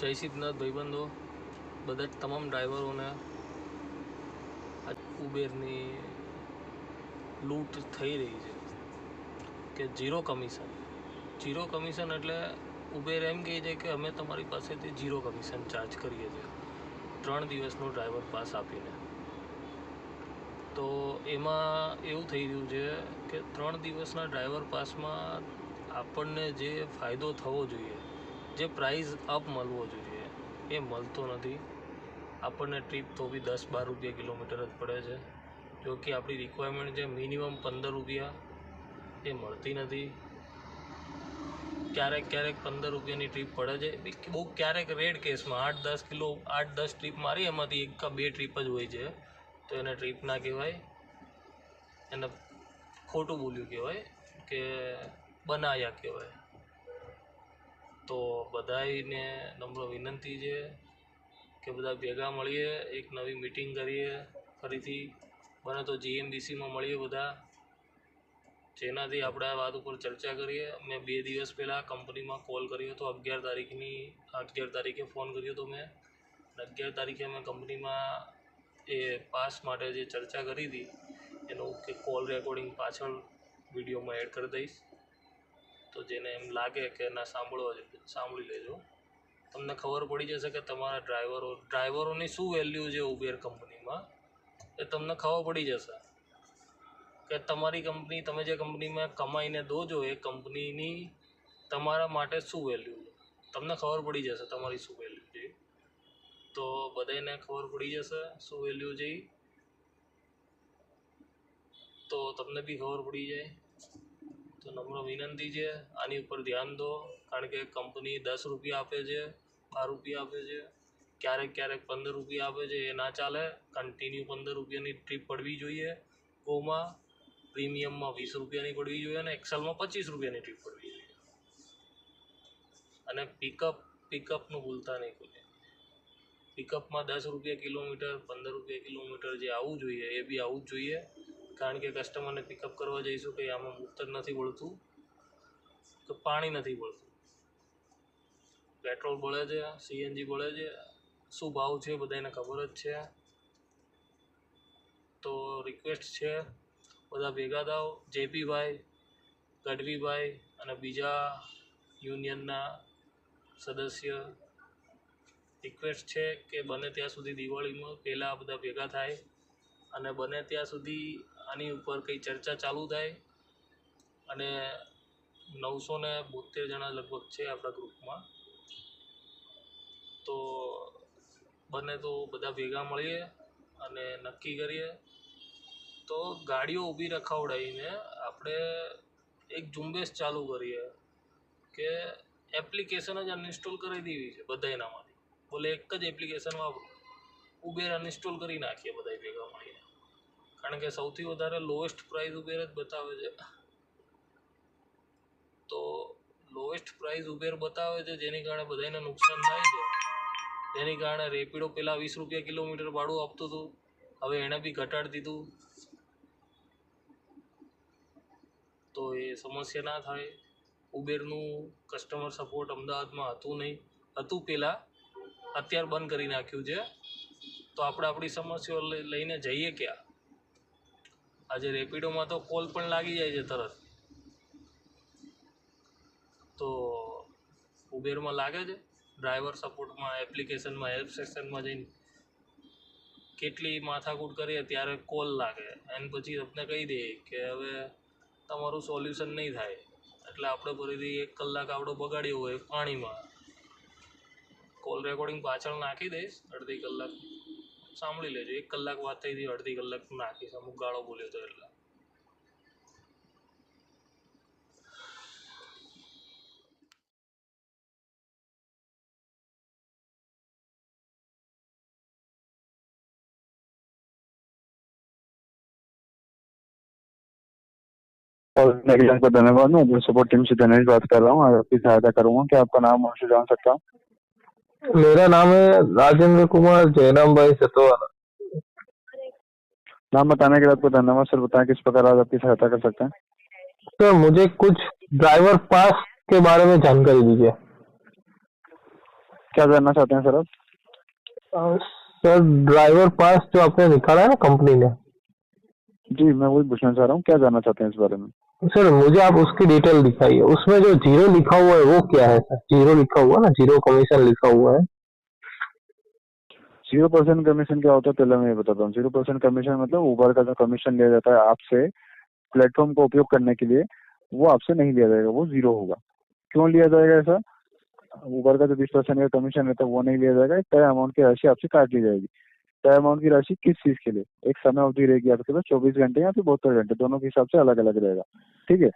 જય સિદ્ધનાથ ભાઈબંધો, બધા જ તમામ ડ્રાઈવરોને આ ઉબેરની લૂંટ થઈ રહી છે કે ઝીરો કમિશન એટલે ઉબેર એમ કહે છે કે અમે તમારી પાસેથી 0 કમિશન ચાર્જ કરીએ છીએ 3 દિવસનો ડ્રાઈવર પાસ આપીને. તો એમાં એવું થઈ રહ્યું છે કે 3 દિવસના ડ્રાઈવર પાસમાં આપણને જે ફાયદો થવો જોઈએ, જે પ્રાઇસ અપ મળવો જોઈએ, એ મળતો નથી. આપણને ટ્રીપ તો બી 10-12 રૂપિયા કિલોમીટર જ પડે છે, જો કે આપણી રિક્વાયરમેન્ટ છે મિનિમમ 15 રૂપિયા, એ મળતી નથી. ક્યારેક 15 રૂપિયાની ટ્રીપ પડે છે, બહુ ક્યારેક રેડ કેસમાં 8-10 ટ્રીપ મારી, એમાંથી 1 કે 2 ટ્રીપ જ હોય છે, તો એને ટ્રીપ ના કહેવાય, એને ખોટું બોલ્યું કહેવાય કે બનાવ્યા કહેવાય. તો બધાને નમ્ર વિનંતી છે કે બધા ભેગા મળીએ, એક નવી મીટિંગ કરીએ, ફરીથી બને તો GMBCમાં મળીએ બધા, જેનાથી આપણે આ વાત ઉપર ચર્ચા કરીએ. મેં 2 દિવસ પહેલાં કંપનીમાં કોલ કર્યો હતો, 11 તારીખે ફોન કર્યો હતો મેં, 11 તારીખે મેં કંપનીમાં એ પાસ માટે જે ચર્ચા કરી હતી એનું કોલ રેકોર્ડિંગ પાછળ વિડીયોમાં એડ કરી દઈશ, તો જેને એમ લાગે કે ના સાંભળી લેજો. તમને ખબર પડી જશે કે તમારા ડ્રાઈવરોની શું વેલ્યુ છે ઉબેર કંપનીમાં, એ તમને ખબર પડી જશે કે તમારી કંપની, તમે જે કંપનીમાં કમાઈને દો છો એ કંપનીની તમારા માટે શું વેલ્યુ છે, તમને ખબર પડી જશે તમારી શું વેલ્યુ છે. તો બધાને ખબર પડી જશે શું વેલ્યુ છે, તો તમને બી ખબર પડી જાય. તો નમ્ર વિનંતી છે આની ઉપર ધ્યાન દો, કારણ કે કંપની 10 રૂપિયા આપે છે, 12 રૂપિયા આપે છે, ક્યારેક 15 રૂપિયા આપે છે, એ ના ચાલે. કન્ટિન્યુ 15 રૂપિયાની ટ્રીપ પડવી જોઈએ, ગોમાં પ્રીમિયમમાં 20 રૂપિયાની પડવી જોઈએ, અને એક્સેલમાં 25 રૂપિયાની ટ્રીપ પડવી જોઈએ. અને પિકઅપનું ભૂલતા નહીં કોઈ, પિકઅપમાં 10 રૂપિયા કિલોમીટર, 15 રૂપિયા કિલોમીટર જે આવવું જોઈએ એ બી આવવું જ જોઈએ, કારણ કે કસ્ટમરને પિકઅપ કરવા જઈશું કે આમાં મુક્ત નથી બળતું, તો પાણી નથી બળતું, પેટ્રોલ બળે છે, CNG બળે છે, શું ભાવ છે બધાને ખબર જ છે. તો રિક્વેસ્ટ છે બધા ભેગા થાવ, JP ભાઈ, ગઢવીભાઈ અને બીજા યુનિયનના સદસ્ય, રિક્વેસ્ટ છે કે બને ત્યાં સુધી દિવાળીમાં પહેલાં બધા ભેગા થાય અને બને ત્યાં સુધી આની ઉપર કંઈ ચર્ચા ચાલુ થાય. અને 972 જણા લગભગ છે આપણા ગ્રુપમાં, તો બને તો બધા ભેગા મળીએ અને નક્કી કરીએ. તો ગાડીઓ ઊભી રખાવડાવીને આપણે એક ઝુંબેશ ચાલુ કરીએ કે એપ્લિકેશન જ અનઇન્સ્ટોલ કરી દેવી છે બધાનામાંથી, બોલે એક જ એપ્લિકેશન વાપરો, ઉબેર અનઇન્સ્ટોલ કરી નાખીએ બધા ભેગા મળીને, કારણ કે સૌથી વધારે લોએસ્ટ પ્રાઇસ ઉબેર જ બતાવે છે. તો લોએસ્ટ પ્રાઇસ ઉબેર બતાવે છે, જેની કારણે બધાને નુકસાન થાય છે. જેની કારણે રેપિડો પહેલાં 20 રૂપિયા કિલોમીટર ભાડું આપતું હતું, હવે એણે બી ઘટાડી દીધું, તો એ સમસ્યા ના થાય. ઉબેરનું કસ્ટમર સપોર્ટ અમદાવાદમાં હતું પહેલાં, અત્યારે બંધ કરી નાખ્યું છે. તો આપણે આપણી સમસ્યાઓ લઈને જઈએ ક્યાં? આજે રેપિડોમાં તો કોલ પણ લાગી જાય છે તરત, તો ઉબેરમાં લાગે છે? ડ્રાઈવર સપોર્ટમાં, એપ્લિકેશનમાં, હેલ્પ સેક્શનમાં જઈને કેટલી માથાકૂટ કરીએ ત્યારે કોલ લાગે, અને પછી તમને કહી દે કે હવે તમારું સોલ્યુશન નહીં થાય, એટલે આપણે ફરીથી 1 કલાક આપણો બગાડ્યો હોય પાણીમાં. કોલ રેકોર્ડિંગ પાછળ નાખી દઈશ, અડધી કલાક સાંભળી લેજો, 1 કલાક વાત થઈ હતી, અડધી કલાક નાખીશ, અમુક ગાળો બોલ્યો હતો એટલે. और नेगेटिव को धन्यवाद। मैं सपोर्ट टीम से धन्यवाद बात कर रहा हूँ, आपकी सहायता करूंगा। क्या आपका नाम मुझसे जान सकता हूँ? मेरा नाम है राजेंद्र कुमार जयराम भाई सतवाना। नाम बताने के लिए आपको धन्यवाद सर। बताएं किस प्रकार आज आपकी सहायता कर सकते हैं? सर मुझे कुछ ड्राइवर पास के बारे में जानकारी दीजिए। क्या जानना चाहते हैं सर आप? सर ड्राइवर पास जो आपने निकाला है ना कंपनी ने, जी मैं वही पूछना चाह रहा हूँ, क्या जानना चाहते हैं इस बारे में? सर मुझे आप उसकी डिटेल दिखाइए। उसमें जो जीरो लिखा हुआ है वो क्या है सर? जीरो लिखा हुआ ना, जीरो कमीशन लिखा हुआ है। 0% कमीशन क्या होता है पहले मैं ये बताता हूँ। 0% कमीशन मतलब उबर का जो कमीशन लिया जाता है आपसे प्लेटफॉर्म को उपयोग करने के लिए, वो आपसे नहीं लिया जाएगा, वो जीरो होगा। क्यों लिया जाएगा ऐसा? उबर का जो 20% का कमीशन रहता है वो नहीं लिया जाएगा, एक तय अमाउंट की राशि आपसे काट ली जाएगी। तय अमाउंट की राशि किस चीज के लिए? एक समय अवधि रहेगी आपके पास, 24 घंटे या फिर 72 घंटे, दोनों के हिसाब से अलग अलग रहेगा। ठीक है।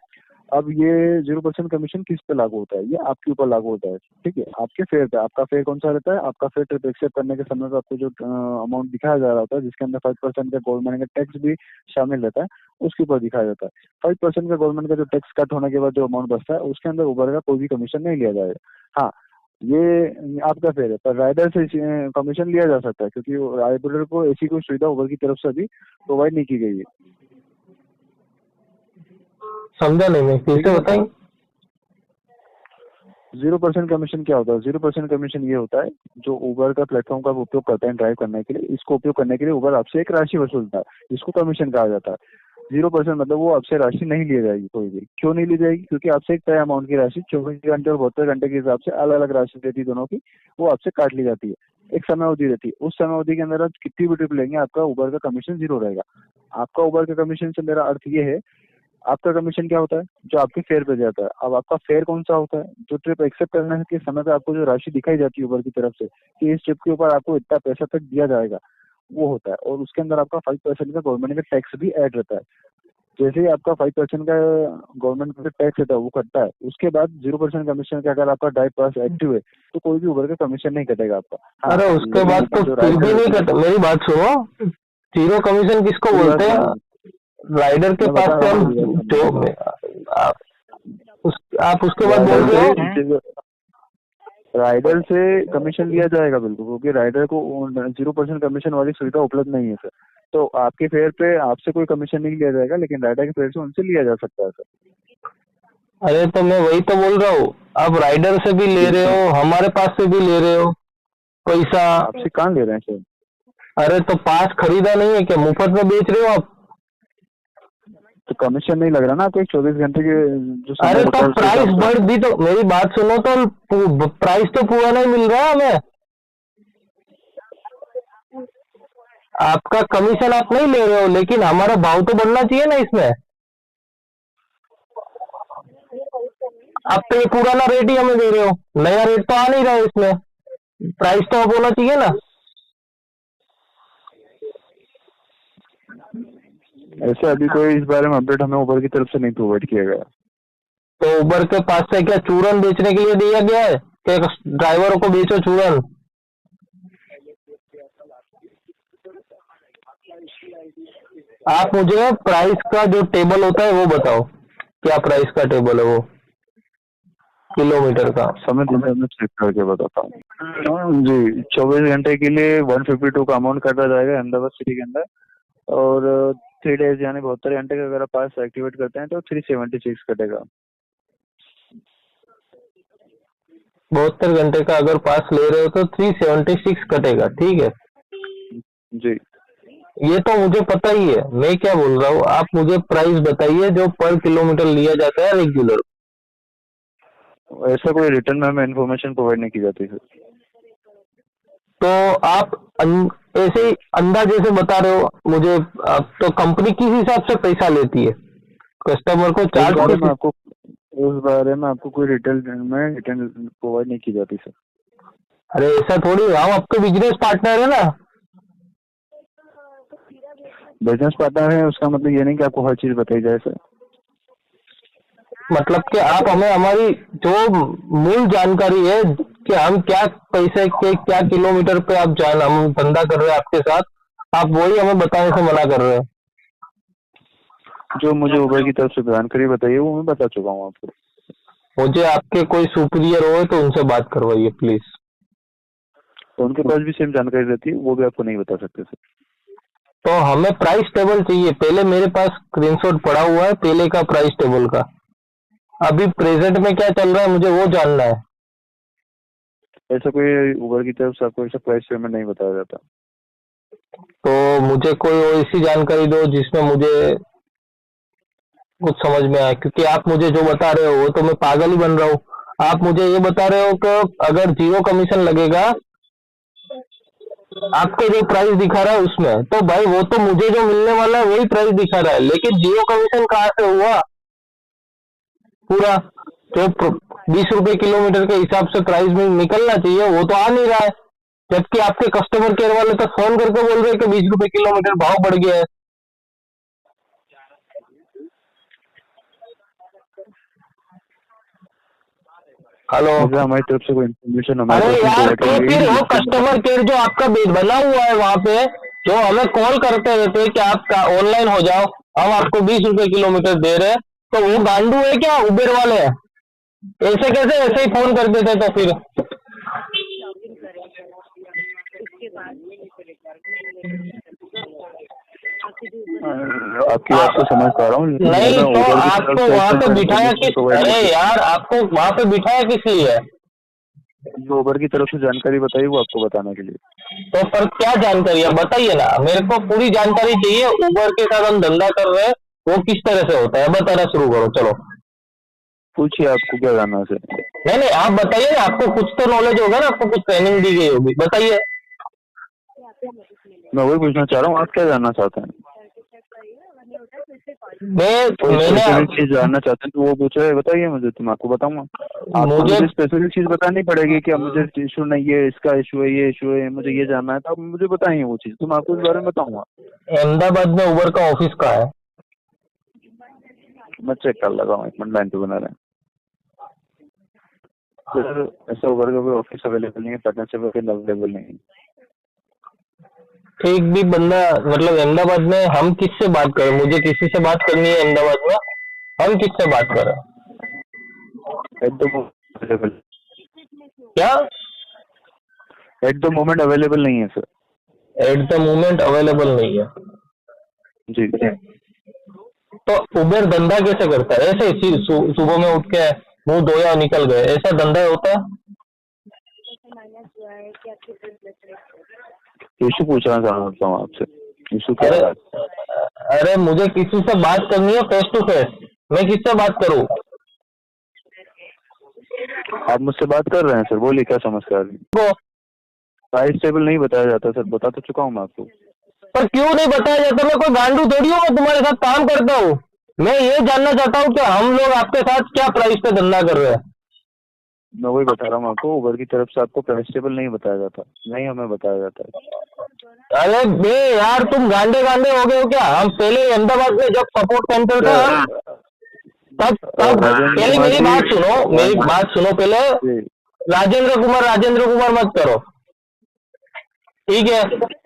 अब ये 0% कमीशन किस पे लागू होता है? ये आपके ऊपर लागू होता है। ठीक है, आपके फेयर पे। आपका फेयर कौन सा रहता है? आपका फेयर ट्रिप एक्सेप्ट करने के समय पे आपको जो अमाउंट दिखाया जा रहा होता है, जिसके अंदर 5% का गवर्नमेंट का टैक्स भी शामिल रहता है, उसके ऊपर दिखाया जाता है। 5% का गवर्नमेंट का जो टैक्स कट होने के बाद जो अमाउंट बचता है, उसके अंदर उबर का कोई भी कमीशन नहीं लिया जाएगा। हाँ, ये आपका फेयर है, पर राइडर से कमीशन लिया जा सकता है, क्योंकि राइडर को ऐसी कोई सुविधा उबर की तरफ से अभी प्रोवाइड नहीं की गई है। समझा नहीं मैं, फिर से बताएंगे। 0% कमीशन क्या होता है? 0% कमीशन ये होता है, जो उबर का प्लेटफॉर्म का उपयोग करते हैं ड्राइव करने के लिए, इसको उपयोग करने के लिए उबर आपसे एक राशि वसूलता है, जिसको कमीशन कहा जाता है। 0% मतलब वो आपसे राशि नहीं ली जाएगी कोई भी। क्यों नहीं ली जाएगी? क्योंकि आपसे एक तय अमाउंट की राशि 24 घंटे और 72 घंटे के हिसाब से अलग अलग राशि रहती है दोनों की, वो आपसे काट ली जाती है। एक समय अवधि रहती है, उस समय अवधि के अंदर आप कितनी भी ट्रिप लेंगे, आपका उबर का कमीशन जीरो रहेगा। आपका उबर का कमीशन से मेरा अर्थ ये है, आपका कमीशन क्या होता है? जो आपके फेयर पे जाता है। अब आपका फेयर कौन सा होता है? जो ट्रिप एक्सेप्ट करने के समय पे आपको जो राशि दिखाई जाती है उबर की तरफ से कि इस ट्रिप के ऊपर आपको इतना पैसा तक दिया जाएगा, वो होता है। और उसके अंदर आपका 5% का गवर्नमेंट का टैक्स भी ऐड रहता है। जैसे ही आपका 5% का गवर्नमेंट का टैक्स रहता है वो कटता है, उसके बाद 0% कमीशन का अगर आपका ड्राइव पास एक्टिव है तो कोई भी उबर का कमीशन नहीं कटेगा आपका। हाँ, अरे उसके लेकिन बाद तो जो फिर भी राइडर नहीं कट, मेरी बात सुनो। जीरो कमीशन किसको बोलते हैं? राइडर के मैं पास बता से रहा हम हूँ, जो आप, आप उसके बाद बोल रहे हो राइडर से कमीशन लिया जाएगा बिल्कुल, क्योंकि राइडर को 0% कमीशन वाली सुविधा उपलब्ध नहीं है सर। तो आपके फेयर पे आपसे कोई कमीशन नहीं लिया जाएगा, लेकिन राइडर के फेयर से उनसे लिया जा सकता है सर। अरे तो मैं वही तो बोल रहा हूँ, आप राइडर से भी ले रहे हो, हमारे पास से भी ले रहे हो पैसा। आपसे कहाँ ले रहे हैं सर? अरे तो पास खरीदा नहीं है क्या? मुफ्त में बेच रहे हो आप? तो कमीशन नहीं लग रहा ना आपको? 24 घंटे के जो समय अरे रहता तो है उसके प्राइस हिसाब से। बढ़ भी, तो मेरी बात सुनो तो प्राइस तो पूरा नहीं मिल रहा है हमें। आपका कमीशन आप नहीं ले रहे हो, लेकिन हमारा भाव तो बढ़ना चाहिए ना इसमें। आप तो ये पुराना रेट ही हमें दे रहे हो, नया रेट तो आ नहीं रहा है इसमें। प्राइस तो अब होना चाहिए ना। ऐसे अभी कोई इस बारे में अपडेट हमें उबर की तरफ से नहीं प्रोवाइड किया गया। तो उबर के पास से क्या चूरन बेचने के लिए दिया गया है कि ड्राइवरों को बेचो चूरन? आप मुझे प्राइस का जो टेबल होता है वो बताओ, क्या प्राइस का टेबल है वो किलोमीटर का? समय दीजिए, मैं चेक करके बताता हूँ जी। 24 घंटे के लिए 152 का अमाउंट काटा जाएगा अहमदाबाद सिटी के अंदर, और 3 डेज यानी 72 घंटे का अगर आप पास एक्टिवेट करते हैं तो 376 कटेगा। 72 घंटे का अगर पास ले रहे हो तो 376 कटेगा, ठीक है जी। ये तो मुझे पता ही है। मैं क्या बोल रहा हूँ, आप मुझे प्राइस बताइए जो पर किलोमीटर लिया जाता है रेगुलर। ऐसा कोई रिटर्न में हमें इन्फॉर्मेशन प्रोवाइड नहीं की जाती सर। तो आप ऐसे ही अंदाजे से बता रहे हो मुझे। अब तो कंपनी किस हिसाब से पैसा लेती है कस्टमर को उस चार्ज बारे में किस? आपको उस बारे में आपको कोई रिटर्न प्रोवाइड नहीं की जाती सर। अरे ऐसा थोड़ी, हम आपके बिजनेस पार्टनर है ना। बिजनेस पार्टनर है उसका मतलब ये नहीं कि आपको हर चीज बताई जाए सर। मतलब कि आप हमें हमारी जो मूल जानकारी है कि हम क्या पैसे के क्या किलोमीटर पे आप जान हम धंधा कर रहे हैं आपके साथ, आप वही हमें बताने से मना कर रहे हैं। जो मुझे उबर की तरफ से जानकारी बताइए वो मैं बता चुका हूँ आपको। मुझे आपके कोई सुपीरियर हो तो उनसे बात करवाइए प्लीज। तो उनके पास भी सेम जानकारी रहती है, वो भी आपको नहीं बता सकते सर। तो हमें प्राइस टेबल चाहिए पहले, मेरे पास स्क्रीनशॉट पड़ा हुआ है पहले का प्राइस टेबल का। अभी प्रेजेंट में क्या चल रहा है मुझे वो जानना है। ऐसा कोई उबर की तरफ से आपको ऐसा प्राइस पेमेंट नहीं बताया जाता। तो मुझे कोई ऐसी जानकारी दो जिसमें मुझे कुछ समझ में आए, क्योंकि आप मुझे जो बता रहे हो वो तो मैं पागल ही बन रहा हूँ। आप मुझे ये बता रहे हो कि अगर जीरो कमीशन लगेगा आपको जो प्राइस दिखा रहा है उसमें, तो भाई वो तो मुझे जो मिलने वाला है वही प्राइस दिखा रहा है, लेकिन जीरो कमीशन कहाँ से हुआ? पूरा जो 20 रुपए किलोमीटर के हिसाब से प्राइस में निकलना चाहिए वो तो आ नहीं रहा है, जबकि आपके कस्टमर केयर वाले तो फोन करके बोल रहे हैं कि 20 रुपए किलोमीटर भाव बढ़ गया है। हेलो। ऐसा हमारी तरफ से कोई इन्फॉर्मेशन हमारी अरे तरफ से यार, प्रोवाइड तो की गई फिर है वो जिससे कस्टमर केयर जो आपका बना हुआ है वहां पे, जो हमें कॉल करते रहते हैं कि आप ऑनलाइन हो जाओ, हम आपको 20 रुपए किलोमीटर दे रहे हैं, तो वो गांडू है क्या उबेर वाले? ऐसे कैसे ऐसे ही फोन कर देते तो फिर? आपकी बात को समझ पा रहा हूँ, लेकिन नहीं मैं तो उबर की तरफ आपको से वहां ऐसा पे बिठाया इन्फॉर्मेशन किस? प्रोवाइड अरे नहीं यार, आपको वहां पे बिठाया किस लिए? की। जो उबर की तरफ से जानकारी बताई वो आपको बताने के लिए। तो पर क्या जानकारी है बताइए ना, मेरे को पूरी जानकारी चाहिए। उबर के साथ हम धंधा कर रहे हैं, वो किस तरह से होता है बताना शुरू करो चलो। पूछिए आपको क्या जानना है सर। नहीं नहीं, आप बताइए ना, आपको कुछ तो नॉलेज होगा ना, आपको कुछ ट्रेनिंग दी गई होगी, बताइए। मैं वही पूछना चाह रहा हूँ, आप क्या जानना चाहते हैं? कोई मैंने स्पेसिफिक चीज जानना चाहते हैं तो वो पूछे, बताइए मुझे, तो मैं आपको बताऊंगा। आपको मुझे मुझे स्पेसिफिक चीज बतानी पड़ेगी कि अब मुझे इशू नहीं है, इसका इशू है, ये इशू है, मुझे ये जानना है, तो आप मुझे बताइए वो चीज, तो मैं आपको इस बारे में बताऊंगा। अहमदाबाद में उबर का ऑफिस कहाँ है? मैं चेक कर लगा हूँ, एक मिनट लाइन पे बना रहे हैं। सर ऐसा उबर का कोई ऑफिस अवेलेबल नहीं है, पटना से अवेलेबल नहीं है। एक भी बंदा, मतलब अहमदाबाद में हम किससे बात करें? मुझे किसी से बात करनी है अहमदाबाद में, हम किससे बात करें? एट द अवेलेबल क्या? एट द मोमेंट अवेलेबल नहीं है sir. At the moment available नहीं है? जी। तो उबर धंधा कैसे करता है? ऐसे सुबह में उठ के मुंह धोया निकल गए, ऐसा धंधा होता है? इशू पूछना चाहता हूँ आपसे, इशू क्या अरे है? अरे, मुझे किसी से बात करनी है फेस टू फेस, मैं किससे बात करूं? आप मुझसे बात कर रहे हैं सर, बोलिए क्या समस्या है? वो प्राइस टेबल नहीं बताया जाता सर, बता तो चुका हूँ मैं आपको। पर क्यों नहीं बताया जाता? मैं कोई गांडू थोड़ी हूँ, मैं तुम्हारे साथ काम करता हूँ। मैं ये जानना चाहता हूँ कि हम लोग आपके साथ क्या प्राइस पे धंधा कर रहे हैं। मैं वही बता रहा हूँ आपको, उबर की तरफ से आपको प्राइस टेबल नहीं बताया जाता, नहीं हमें बताया जाता है। अरे बे यार, तुम गांडे गांडे हो गए हो क्या? हम पहले अहमदाबाद में जब सपोर्ट सेंटर था, तब तब राजेंद्र पहले कुमार मेरी जी, बात सुनो, मेरी बात सुनो पहले। जी, राजेंद्र कुमार मत करो, ठीक है?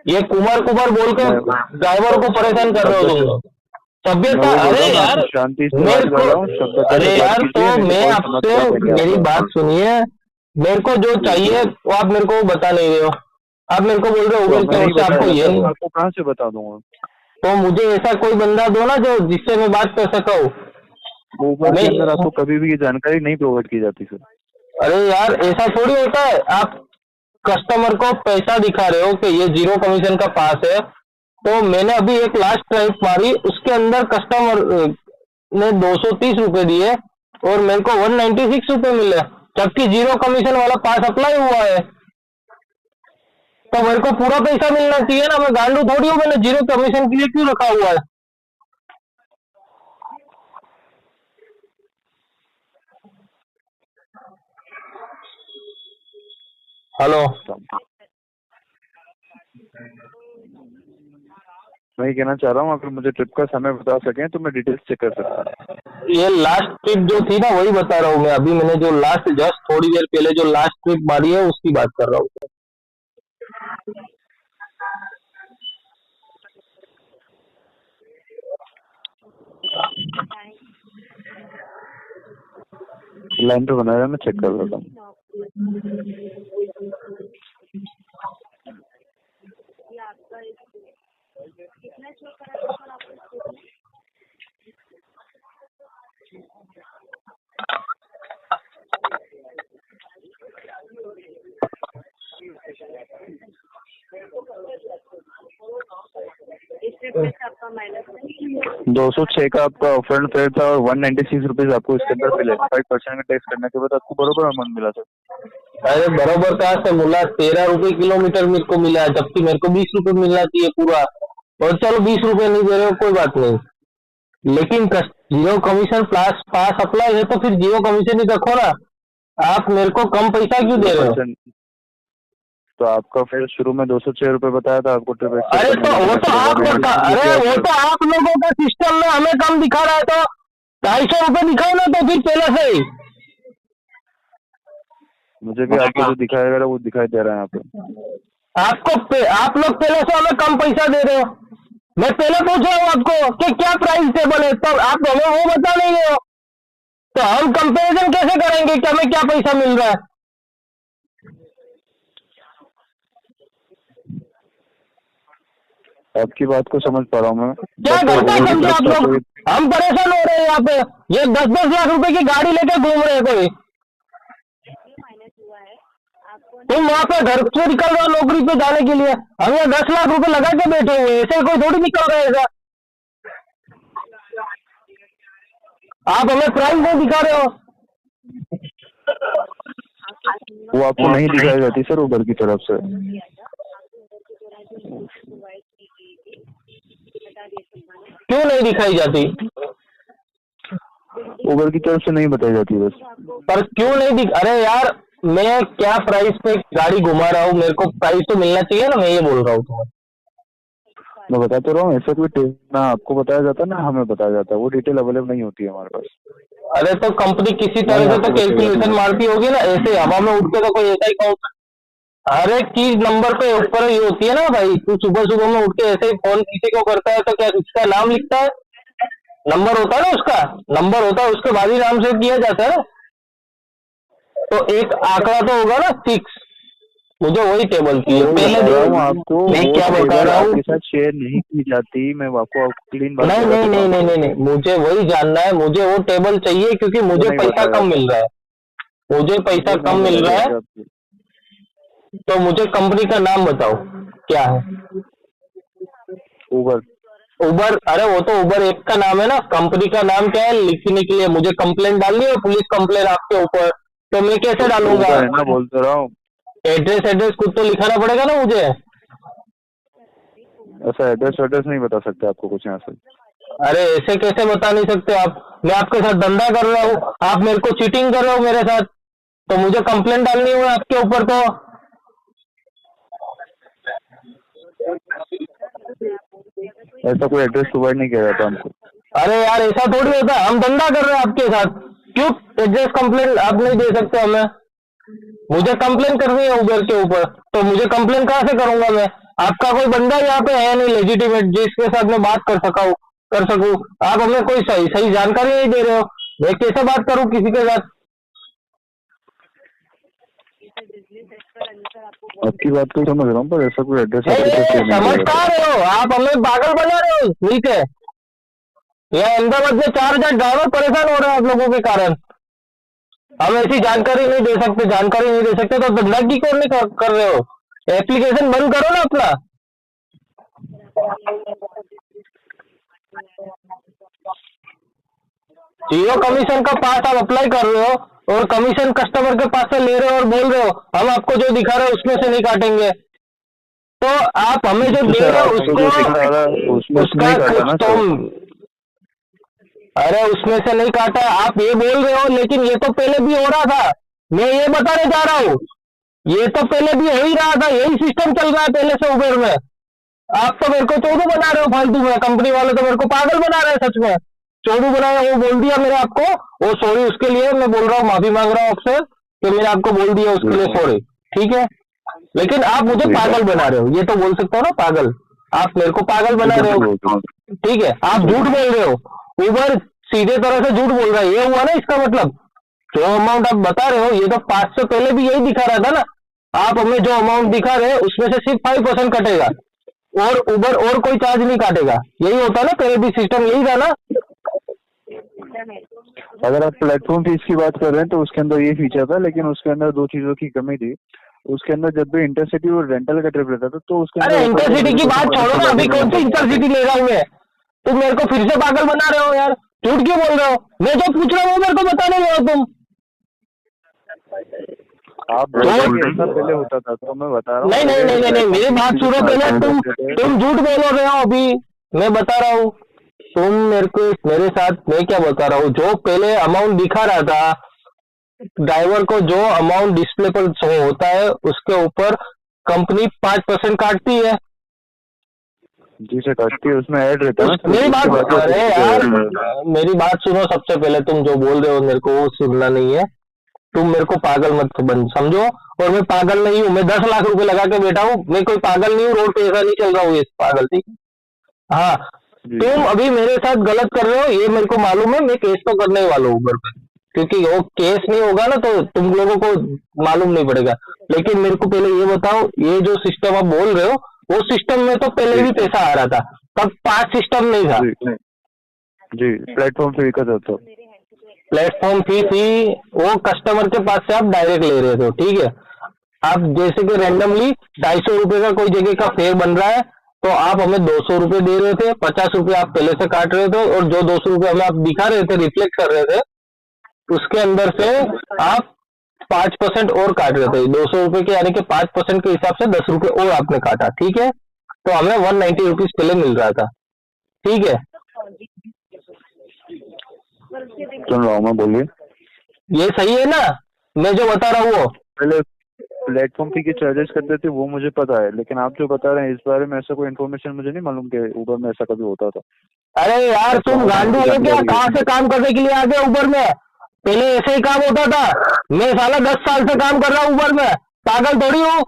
ये कुमार कुमार बोल के मैं ड्राइवर को परेशान कर रहे हो तुम लोग। मैं सभ्यता, वही बोल अरे रहा हूँ, मैं यार आपसे शांति से बात मेरे कर को, रहा हूँ, सभ्यता अरे से बात यार तो कीजिए, नहीं तो मैं कॉल आपसे, समाप्त कर देंगे मेरी आपका। बात सुनिए। मेरे को जो जी। चाहिए वो आप मेरे को बता नहीं रहे हो। आप मेरे को बोल रहे हो तो उबर हमें की ओर नहीं से आपको बताया ये जाता तो नहीं। मैं आपको कहाँ से बता दूंगा? तो मुझे ऐसा कोई बंदा दो ना जो जिससे मैं बात कर सकता हूँ। वो उबर के मैं, अंदर आपको कभी भी ये जानकारी नहीं प्रोवाइड की जाती सर। अरे यार ऐसा थोड़ी होता है। आप कस्टमर को पैसा दिखा रहे हो कि ये जीरो कमीशन का पास है, तो मैंने अभी एक लास्ट ट्राइप मारी, उसके अंदर कस्टमर ने 230 रुपए दिए और मेरे को 196 रुपए मिले, जबकि जीरो कमीशन वाला पास अप्लाई हुआ है। तो मेरे को पूरा पैसा मिलना चाहिए ना, मैं गांडू थोड़ी हूँ, मैंने जीरो कमीशन के लिए क्यों रखा हुआ है? हेलो। मैं ये कहना चाह रहा हूँ, अगर मुझे ट्रिप का समय बता सकें तो मैं डिटेल्स चेक कर सकता हूँ। ये लास्ट ट्रिप जो थी ना वही बता रहा हूँ मैं अभी। मैंने जो लास्ट जस्ट थोड़ी देर पहले जो लास्ट ट्रिप मारी है उसकी बात कर रहा हूँ। लाइन पे बना रहा है, मैं चेक कर लेता हूँ। आपका माइनस 206 का आपका फ्रंट फेयर था और 196 रुपीज आपको इसके अंदर मिले। 5% का टैक्स करने के बाद आपको बरोबर अमाउंट मिला था। अरे बराबर कहाँ से मिला? 13 रुपए किलोमीटर मेरे को मिला, जबकि मेरे को 20 रुपए मिलना चाहिए पूरा। और चलो 20 रुपए नहीं दे रहे हो कोई बात नहीं, लेकिन जीरो कमीशन पास अप्लाई है तो फिर जीरो कमीशन ही रखो ना। आप मेरे को कम पैसा क्यों दे रहे हो? तो आपका फिर शुरू में 206 रुपए बताया था आपको ट्रिप। अरे तो वो तो आप बता, अरे वो तो आप लोगों का सिस्टम में हमें कम दिखा रहा है, तो 250 रुपए दिखाओ ना तो फिर पहले से ही। मुझे भी आपको जो दिखाया वो दिखाई दे रहा है यहाँ पे। आप लोग पहले से हमें कम पैसा दे रहे हो। मैं पहले पूछ रहा हूँ आपको कि क्या प्राइस टेबल है, तब आप हमें वो बता नहीं रहे हो, तो हम कंपैरिजन कैसे करेंगे कि हमें क्या पैसा मिल रहा है? आपकी बात को समझ पा रहा हूँ मैं। क्या करते हैं समझे आप लोग? हम परेशान हो रहे हैं यहाँ पे। ये 10-10 लाख रुपए की गाड़ी लेके घूम रहे हैं कोई। माइनस हुआ है आपको। तुम वहाँ पे घर से निकल रहे हो नौकरी पे जाने के लिए, हम यहाँ 10 लाख रुपए लगा के बैठे हुए, ऐसे कोई थोड़ी निकल रहा है ऐसा। आप हमें प्राइस नहीं दिखा रहे हो। वो आपको नहीं दिखाई जाती सर उबर की तरफ से। क्यों नहीं दिखाई जाती? उबर की तरफ से नहीं बताई जाती बस। पर क्यों नहीं दिख? अरे यार मैं क्या प्राइस पे गाड़ी घुमा रहा हूँ, मेरे को प्राइस तो मिलना चाहिए ना, मैं ये बोल रहा हूँ तुम्हें। मैं बता तो रहा हूँ, ऐसा कोई ना आपको बताया जाता ना हमें बताया जाता, वो डिटेल अवेलेबल नहीं होती है हमारे पास। अरे तो कंपनी किसी तरह से तो कैलकुलेशन मारती होगी ना, ऐसे हवा में उठ के तो कोई ऐसा ही कहूँ। हर एक चीज नंबर पे ऊपर ही होती है ना भाई। तू सुबह सुबह में उठ के ऐसे ही फोन किसी को करता है तो क्या उसका नाम लिखता है? नंबर होता है ना, उसका नंबर होता है, उसके बाद ही नाम से किया जाता है। तो एक आंकड़ा तो होगा ना 6। मुझे वही टेबल चाहिए पहले दिन। आपको मैं क्या बता रहा हूँ, आपके साथ शेयर नहीं की जाती। मैं आपको क्लीन बात नहीं नहीं नहीं नहीं नहीं, मुझे वही जानना है। मुझे वो टेबल चाहिए क्योंकि मुझे पैसा कम मिल रहा है। मुझे पैसा कम मिल रहा है तो मुझे कंपनी का नाम बताओ क्या है? उबर। अरे वो तो उबर एक का नाम है ना, कंपनी का नाम क्या है लिखने के लिए? मुझे कंप्लेंट डालनी है, पुलिस कंप्लेंट आपके ऊपर, तो मैं कैसे डालूंगा? मैं बोलते रहा हूँ, एड्रेस खुद तो लिखाना पड़ेगा ना मुझे। ऐसा एड्रेस नहीं बता सकते आपको कुछ यहाँ से। अरे ऐसे कैसे बता नहीं सकते आप? मैं आपके साथ धंधा कर रहा हूँ, आप मेरे को चीटिंग कर रहे हो मेरे साथ, तो मुझे कंप्लेंट डालनी है आपके ऊपर। तो ऐसा कोई एड्रेस प्रोवाइड नहीं किया जाता हमको। अरे यार ऐसा थोड़ी होता है, हम धंधा कर रहे हैं आपके साथ, क्यों एड्रेस कंप्लेंट आप नहीं दे सकते हमें? मुझे कंप्लेन करनी है उबर के ऊपर, तो मुझे कंप्लेन कहाँ से करूंगा मैं? आपका कोई बंदा यहाँ पे है नहीं लेजिटिमेट जिसके साथ मैं बात कर सकूं। आप हमें कोई सही जानकारी नहीं दे रहे हो, मैं कैसे बात करूं किसी के साथ? आपकी बात को समझ रहा हूँ पर ऐसा कोई एड्रेस समझ पा रहे हो? आप हमें पागल बना रहे हो। ठीक है, यह अहमदाबाद में 4000 ड्राइवर परेशान हो रहे हैं आप लोगों के कारण। हम ऐसी जानकारी नहीं दे सकते तो धंधा की क्यों नहीं कर रहे हो? एप्लीकेशन बंद करो ना अपना। जीरो कमीशन का पास आप अप्लाई कर रहे हो और कमीशन कस्टमर के पास से ले रहे हो और बोल रहे हो हम आपको जो दिखा रहे हो उसमें से नहीं काटेंगे। तो आप हमें जो दे रहे हो उसका कुछ तो, अरे उसमें से नहीं काटा आप ये बोल रहे हो, लेकिन ये तो पहले भी हो रहा था। मैं ये बताने जा रहा हूँ, ये तो पहले भी हो ही रहा था, यही सिस्टम चल रहा है पहले से उबर में। आप तो मेरे को चोदू बना रहे हो फालतू में, कंपनी वाले तो मेरे को पागल बना रहे हैं सच में। चोदू बनाया वो बोल दिया मैंने आपको, वो सॉरी उसके लिए मैं बोल रहा हूँ, माफी मांग रहा हूँ आपसे कि मैंने आपको बोल दिया उसके लिए सॉरी, ठीक है। लेकिन आप मुझे पागल बना रहे हो, ये तो बोल सकते हो ना पागल, आप मेरे को पागल बना रहे हो, ठीक है। आप झूठ बोल रहे हो, उबर सीधे तरह से झूठ बोल रहा है, ये हुआ ना इसका मतलब। जो अमाउंट आप बता रहे हो ये तो 5 से पहले भी यही दिखा रहा था ना। आप हमें जो अमाउंट दिखा रहे हैं उसमें से सिर्फ 5% कटेगा और उबर और कोई चार्ज नहीं काटेगा, यही होता ना, पहले भी सिस्टम यही था ना। अगर आप प्लेटफॉर्म फीस की बात कर रहे हैं तो उसके अंदर ये फीचर था, लेकिन उसके अंदर दो चीजों की कमी थी। उसके अंदर जब भी इंटरसिटी और रेंटल का ट्रिप रहता था तो उसके अरे अंदर इंटरसिटी की बात छोड़ो ना, अभी कौन सी इंटरसिटी ले रहा हूँ मैं? तुम मेरे को फिर से पागल बना रहे हो यार, झूठ क्यों बोल रहे हो? मैं जो पूछ रहा हूँ मेरे को बता नहीं रहे हो तुम। आप बोल रहे हैं कि ऐसा पहले होता था, तो मैं बता रहा हूँ। नहीं नहीं नहीं नहीं नहीं, मेरी बात सुनो पहले। तुम झूठ बोल रहे हो अभी। मैं बता रहा हूँ, तुम मेरे साथ मैं क्या बता रहा हूँ, जो पहले अमाउंट दिखा रहा था ड्राइवर को, जो अमाउंट डिस्प्ले पर शो होता है उसके ऊपर कंपनी 5% काटती है। जी से काटती है, उसमें ऐड रहता है ना। मेरी बात, अरे यार मेरी बात सुनो। सबसे पहले तुम जो बोल रहे हो मेरे को वो सुनना नहीं है। तुम मेरे को पागल मत बन समझो, और मैं पागल नहीं हूँ। मैं 10 लाख रुपए लगा के बैठा हूँ, मैं कोई पागल नहीं हूँ। रोड पे ऐसा नहीं चल रहा हूँ ये पागल, ठीक है? हाँ, तुम अभी मेरे साथ गलत कर रहे हो, ये मेरे को मालूम है। मैं केस तो करने ही वाला हूँ ऊबर पे, क्योंकि वो केस नहीं होगा ना तो तुम लोगों को मालूम नहीं पड़ेगा। लेकिन मेरे को पहले ये बताओ, ये जो सिस्टम आप बोल रहे हो वो सिस्टम में तो पहले भी पैसा आ रहा था, तब पास सिस्टम नहीं था। जी प्लेटफॉर्म फी का था। प्लेटफॉर्म फी थी, वो कस्टमर के पास से आप डायरेक्ट ले रहे थे, ठीक है? आप जैसे कि रैंडमली 250 रुपए का कोई जगह का फेयर बन रहा है तो आप हमें 200 रुपए दे रहे थे, 50 रुपए आप पहले से काट रहे थे, और जो 200 रुपए हमें आप दिखा रहे थे, रिफ्लेक्ट कर रहे थे, उसके अंदर से आप 5% और काट रहे थे। 200 रुपए के यानी कि 5% के हिसाब से 10 रुपए और आपने काटा, ठीक है? तो हमें 190 रुपीज पहले मिल रहा था, ठीक है? सुन रहा हूँ मैं, बोलिए। ये सही है ना मैं जो बता रहा हूँ? वो पहले प्लेटफॉर्म फी के चार्जेस करते थे वो मुझे पता है, लेकिन आप जो बता रहे हैं इस बारे में ऐसा कोई इन्फॉर्मेशन मुझे नहीं मालूम कि उबर में ऐसा कभी होता था। अरे यार तुम गांडू हो क्या? कहाँ से काम करने के लिए आ गए उबर में? पहले ऐसे ही काम होता था। मैं साला 10 साल से काम कर रहा हूँ उबर में, पागल थोड़ी हूँ।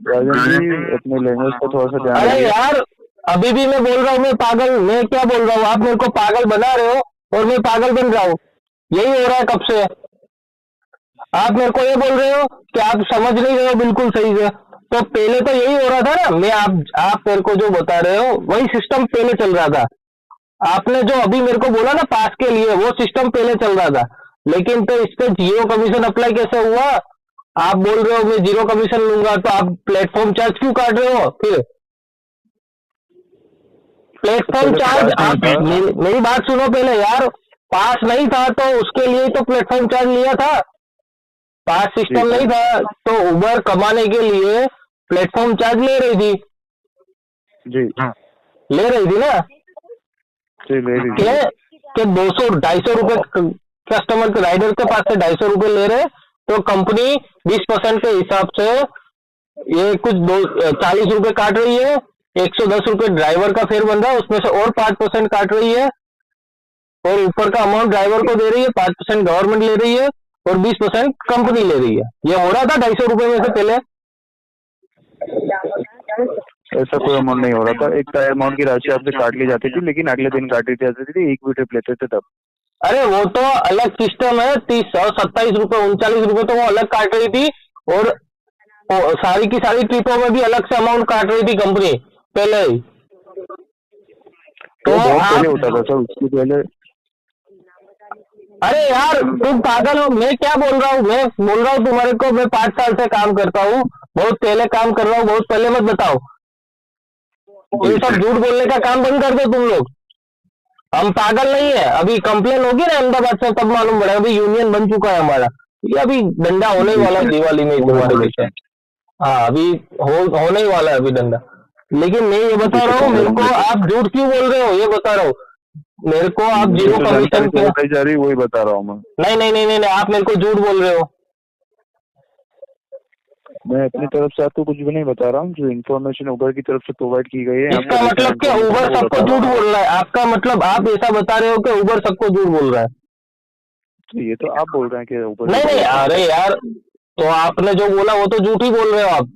राजन जी अपने लैंग्वेज को थोड़ा सा ध्यान अरे रखिए। यार अभी भी मैं बोल रहा हूँ मैं पागल, मैं क्या बोल रहा हूँ? आप मेरे को पागल बना रहे हो और मैं पागल बन रहा हूँ, यही हो रहा है कब से। आप मेरे को ये बोल रहे हो कि आप समझ नहीं रहे हो बिल्कुल सही से, तो पहले तो यही हो रहा था ना। मैं आप मेरे को जो बता रहे हो वही सिस्टम पहले चल रहा था। आपने जो अभी मेरे को बोला ना पास के लिए, वो सिस्टम पहले चल रहा था। लेकिन तो इस पे 0 कमीशन अप्लाई कैसे हुआ? आप बोल रहे हो मैं 0 कमीशन लूंगा, तो आप प्लेटफॉर्म चार्ज क्यों काट रहे हो फिर? प्लेटफॉर्म चार्ज आप मेरी बात सुनो पहले यार। पास नहीं था तो उसके लिए तो प्लेटफॉर्म चार्ज लिया था। पास सिस्टम नहीं था तो उबर कमाने के लिए प्लेटफॉर्म चार्ज ले रही थी। जी ले रही थी ना? जी ले रही थी। कि 200-250 रुपए कस्टमर के, राइडर के पास से 250 रुपए ले रहे, तो कंपनी 20% के हिसाब से ये कुछ 40 रुपए काट रही है। 110 रुपए ड्राइवर का फेयर बन रहा है, उसमें से और 5% काट रही है, और ऊपर का अमाउंट ड्राइवर को दे रही है, 5% गवर्नमेंट ले रही है और 20% कंपनी ले रही है। ये हो रहा था 250 रुपए में से पहले। ऐसा कोई अमाउंट नहीं हो रहा था। एक तय अमाउंट की राशि आपसे काट ली जाती थी, लेकिन अगले दिन काटी जाती थी, एक भी ट्रिप लेते थे तब। अरे वो तो अलग सिस्टम है। 30 और 27 रुपए 39 रुपए तो वो अलग काट रही थी, और सारी की सारी ट्रिपों में भी अलग से अमाउंट काट रही थी कंपनी पहले ही। तो पहले होता था सर, उसके पहले। अरे यार तुम पागल हो। मैं क्या बोल रहा हूँ? मैं बोल रहा हूँ तुम्हारे को, मैं 5 साल से काम करता हूँ, बहुत पहले काम कर रहा हूँ, बहुत पहले मत बताओ। ये सब झूठ बोलने का काम बंद कर दो तुम लोग। हम पागल नहीं है। अभी कंप्लेन होगी ना अहमदाबाद से, तब मालूम पड़ेगा। अभी यूनियन बन चुका है हमारा, ये अभी डंडा होने ही वाला है दिवाली में तुम्हारे पीछे। हाँ अभी होने ही वाला है अभी डंडा। लेकिन मैं ये बता रहा हूँ, मेरे को आप झूठ क्यों बोल रहे हो ये बता रहा हूँ। मेरे को आप 0 कमीशन बताई जा रही वही बता रहा हूँ मैं। नहीं नहीं नहीं नहीं, आप मेरे को झूठ बोल रहे हो। मैं अपनी तरफ से आपको कुछ भी नहीं बता रहा हूँ। जो इन्फॉर्मेशन उबर की तरफ से प्रोवाइड की गई है, इसका मतलब क्या उबर सबको झूठ बोल रहा है? आपका मतलब आप ऐसा बता रहे हो कि उबर सबको झूठ बोल रहा है? तो ये तो आप बोल रहे हैं कि उबर। नहीं नहीं, अरे यार तो आपने जो बोला वो तो झूठ ही बोल रहे हो आप।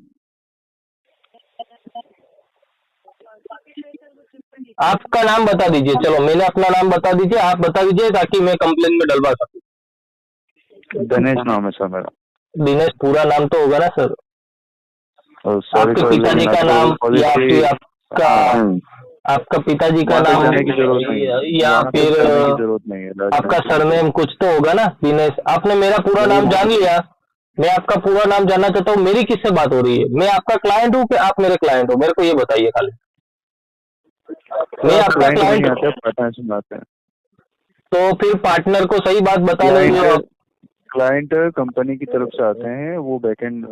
आपका नाम बता दीजिए। चलो मैंने अपना नाम बता दीजिए, आप बता दीजिए ताकि मैं कंप्लेन में डलवा सकूं। दिनेश नाम है सर मेरा। दिनेश पूरा नाम तो होगा ना सर? आपके पिताजी का नाम या फिर आपका आपका पिताजी का वहाँ तक नाम जाने की जरूरत नहीं है, या वहाँ तक फिर जाने की जरूरत नहीं है आपका राजनाथ। सरनेम कुछ तो होगा ना दिनेश। आपने मेरा पूरा नाम जान लिया, मैं आपका पूरा नाम जानना चाहता हूँ। मेरी किससे बात हो रही है? मैं आपका क्लाइंट हूँ कि आप मेरे क्लाइंट हो? मेरे को ये बताइए खाली। तो मैं आप आपका क्लाइंट क्लाइंट नहीं हूँ आते, आप पार्टनर से आते हैं। तो फिर पार्टनर को सही बात बता नहीं रहे हो क्लाइंट आप। क्लाइंट कंपनी की तरफ से आते हैं, वो बैकएंड